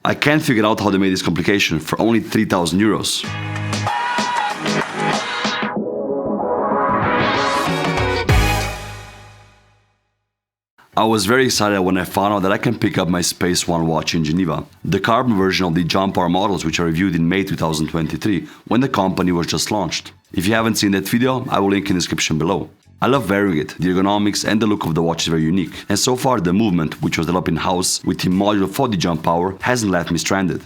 I can't figure out how they made this complication for only 3,000 euros. I was very excited when I found out that I can pick up my SpaceOne watch in Geneva, the carbon version of the Jump Hour models which I reviewed in May 2023, when the company was just launched. If you haven't seen that video, I will link in the description below. I love wearing it, the ergonomics and the look of the watch is very unique, and so far the movement, which was developed in-house with the module for the Jump Hour, hasn't left me stranded.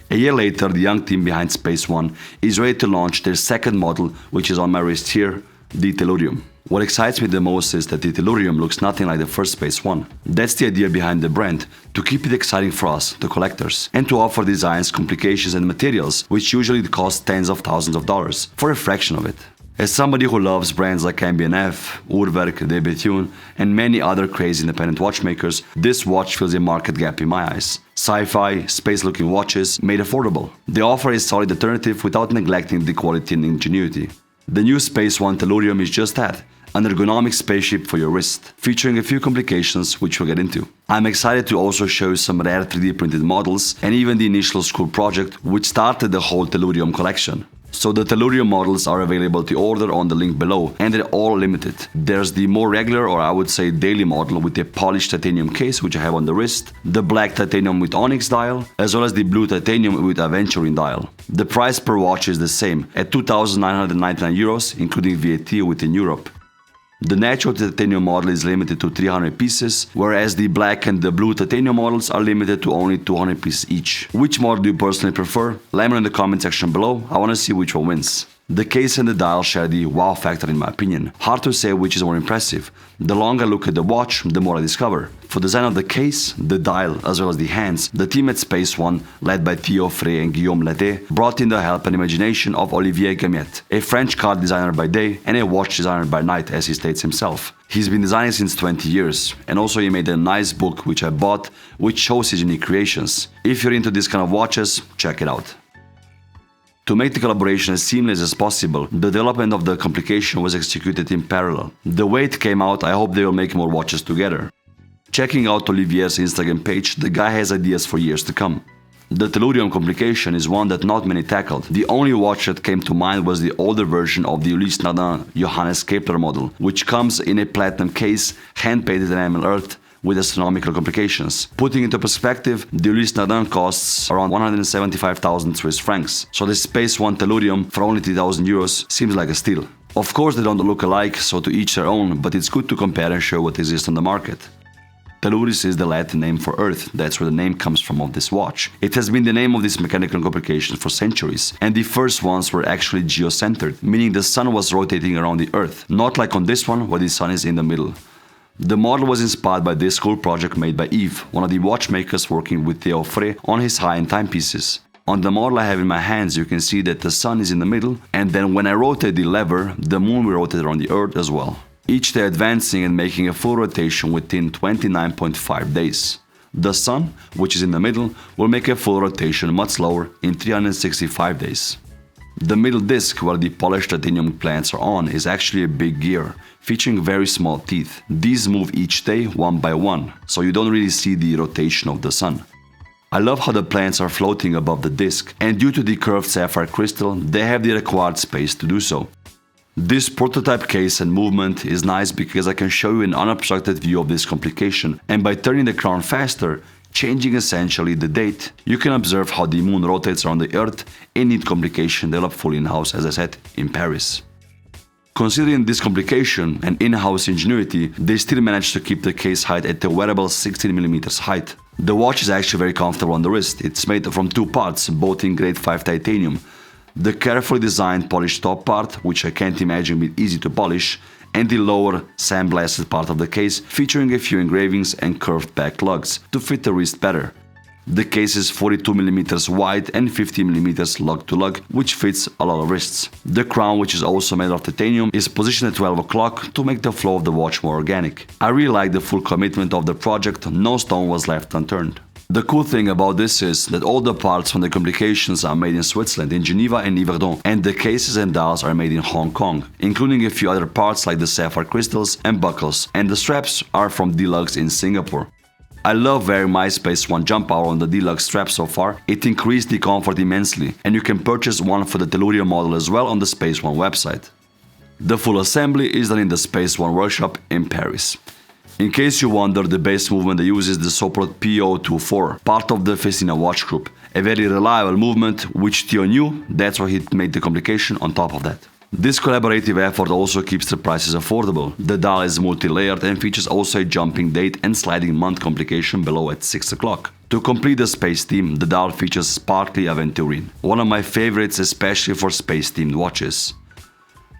A year later, the young team behind SpaceOne is ready to launch their second model, which is on my wrist here, the Tellurium. What excites me the most is that the Tellurium looks nothing like the first SpaceOne. That's the idea behind the brand, to keep it exciting for us, the collectors, and to offer designs, complications and materials which usually cost tens of thousands of dollars, for a fraction of it. As somebody who loves brands like MB&F, Uhrwerk, day-datem and many other crazy independent watchmakers, this watch fills a market gap in my eyes. Sci-fi, space-looking watches made affordable. They offer a solid alternative without neglecting the quality and ingenuity. The new SpaceOne Tellurium is just that, an ergonomic spaceship for your wrist, featuring a few complications which we'll get into. I'm excited to also show you some rare 3D printed models and even the initial school project which started the whole Tellurium collection. So the Tellurium models are available to order on the link below, and they're all limited. There's the more regular, or I would say daily model with a polished titanium case which I have on the wrist, the black titanium with onyx dial, as well as the blue titanium with aventurine dial. The price per watch is the same, at 2,999 euros, including VAT within Europe. The natural titanium model is limited to 300 pieces, whereas the black and the blue titanium models are limited to only 200 pieces each. Which model do you personally prefer? Let me know in the comment section below, I want to see which one wins. The case and the dial share the wow factor in my opinion. Hard to say which is more impressive. The longer I look at the watch, the more I discover. For design of the case, the dial, as well as the hands, the team at SpaceOne, led by Theo Auffret and Guillaume Laidet, brought in the help and imagination of Olivier Gamiette, a French car designer by day and a watch designer by night, as he states himself. He's been designing since 20 years, and also he made a nice book which I bought, which shows his unique creations. If you're into this kind of watches, check it out. To make the collaboration as seamless as possible, the development of the complication was executed in parallel. The way it came out, I hope they will make more watches together. Checking out Olivier's Instagram page, the guy has ideas for years to come. The Tellurium complication is one that not many tackled. The only watch that came to mind was the older version of the Ulysse Nardin Johannes Kepler model, which comes in a platinum case, hand-painted enamel earth, with astronomical complications. Putting into perspective, the Ulysse Nardin costs around 175,000 Swiss francs, so the SpaceOne Tellurium for only 3,000 euros seems like a steal. Of course they don't look alike, so to each their own, but it's good to compare and show what exists on the market. Tellurius is the Latin name for Earth, that's where the name comes from of this watch. It has been the name of this mechanical complication for centuries, and the first ones were actually geocentered, meaning the sun was rotating around the Earth, not like on this one where the sun is in the middle. The model was inspired by this cool project made by Yves, one of the watchmakers working with Theo Auffret on his high-end timepieces. On the model I have in my hands, you can see that the sun is in the middle, and then when I rotate the lever, the moon will rotate around the Earth as well. Each day advancing and making a full rotation within 29.5 days. The sun, which is in the middle, will make a full rotation much slower in 365 days. The middle disc, where the polished titanium plants are on, is actually a big gear, featuring very small teeth. These move each day one by one, so you don't really see the rotation of the sun. I love how the plants are floating above the disc, and due to the curved sapphire crystal, they have the required space to do so. This prototype case and movement is nice because I can show you an unobstructed view of this complication, and by turning the crown faster, changing essentially the date, you can observe how the moon rotates around the Earth in neat complication developed fully in-house, as I said, in Paris. Considering this complication and in-house ingenuity, they still managed to keep the case height at a wearable 16mm height. The watch is actually very comfortable on the wrist. It's made from two parts, both in grade 5 titanium. The carefully designed polished top part, which I can't imagine be easy to polish, and the lower sandblasted part of the case, featuring a few engravings and curved back lugs to fit the wrist better. The case is 42mm wide and 50mm lug to lug, which fits a lot of wrists. The crown, which is also made of titanium, is positioned at 12 o'clock to make the flow of the watch more organic. I really like the full commitment of the project, no stone was left unturned. The cool thing about this is that all the parts from the complications are made in Switzerland, in Geneva and Yverdon, and the cases and dials are made in Hong Kong, including a few other parts like the sapphire crystals and buckles, and the straps are from Deluxe in Singapore. I love wearing my SpaceOne jump power on the deluxe strap so far. It increased the comfort immensely, and you can purchase one for the Tellurium model as well on the SpaceOne website. The full assembly is done in the SpaceOne workshop in Paris. In case you wonder, the base movement uses the so-called PO24, part of the Festina watch group. A very reliable movement, which Theo knew, that's why he made the Complication on top of that. This collaborative effort also keeps the prices affordable. The dial is multi-layered and features also a jumping date and sliding month complication below at 6 o'clock. To complete the space theme, the dial features sparkly aventurine, one of my favorites especially for space-themed watches.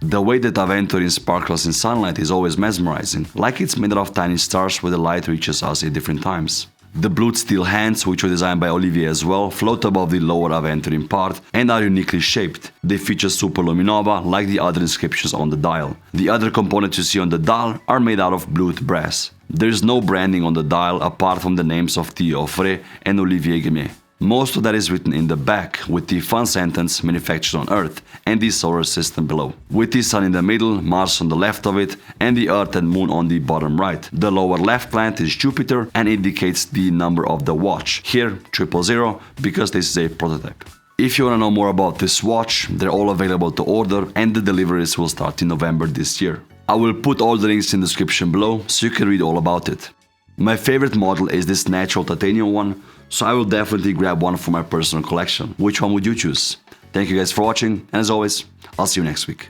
The way that aventurine sparkles in sunlight is always mesmerizing, like it's made of tiny stars where the light reaches us at different times. The blued steel hands, which were designed by Olivier as well, float above the lower aventurine part and are uniquely shaped. They feature superluminova like the other inscriptions on the dial. The other components you see on the dial are made out of blued brass. There is no branding on the dial apart from the names of Theo Auffret and Olivier Gamiette. Most of that is written in the back, with the fun sentence "manufactured on Earth" and the solar system below, with the Sun in the middle, Mars on the left of it, and the Earth and Moon on the bottom right. The lower left planet is Jupiter and indicates the number of the watch, here 000, because this is a prototype. If you want to know more about this watch, they're all available to order and the deliveries will start in November this year. I will put all the links in the description below so you can read all about it. My favorite model is this natural titanium one, so I will definitely grab one for my personal collection. Which one would you choose? Thank you guys for watching, and as always, I'll see you next week.